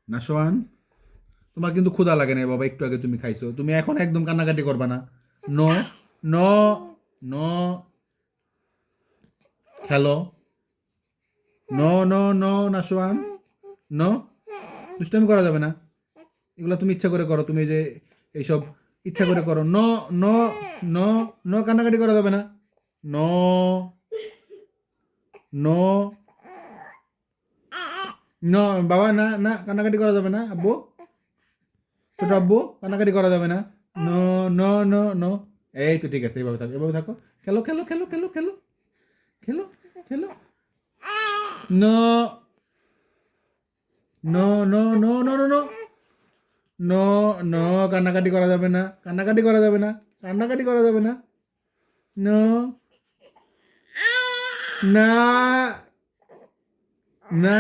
নাশোয়ান, তোমার কিন্তু ক্ষুধা লাগে না বাবা, একটু আগে তুমি খাইছো, তুমি এখন একদম কান্নাকাটি করবা না। নো, নো, নো, খেলো। নো, নো, নো, নাশোয়ান, নো, দুষ্টামি করা যাবে না। এগুলো তুমি ইচ্ছা করে করো, তুমি এই যে এইসব ইচ্ছা করে করো। নো, নো, নো, নো, কান্নাকাটি করা যাবে না। নো, নো, নো, বাবা না না, কান্নাকাটি করা যাবে না আব্বু, ছোট আব্বু, কান্নাকাটি করা যাবে না। নো, নো, নো, নো, এই তো ঠিক আছে, এইভাবে থাকো, এভাবে থাকো। খেলো, খেলো, খেলো, খেলো, খেলো, খেলো, খেলো। No, no, no, no, no, no, no, no, no, কান্নাকাটি করা যাবে না, কান্নাকাটি করা যাবে না, কান্নাকাটি করা যাবে না। নো, না, না,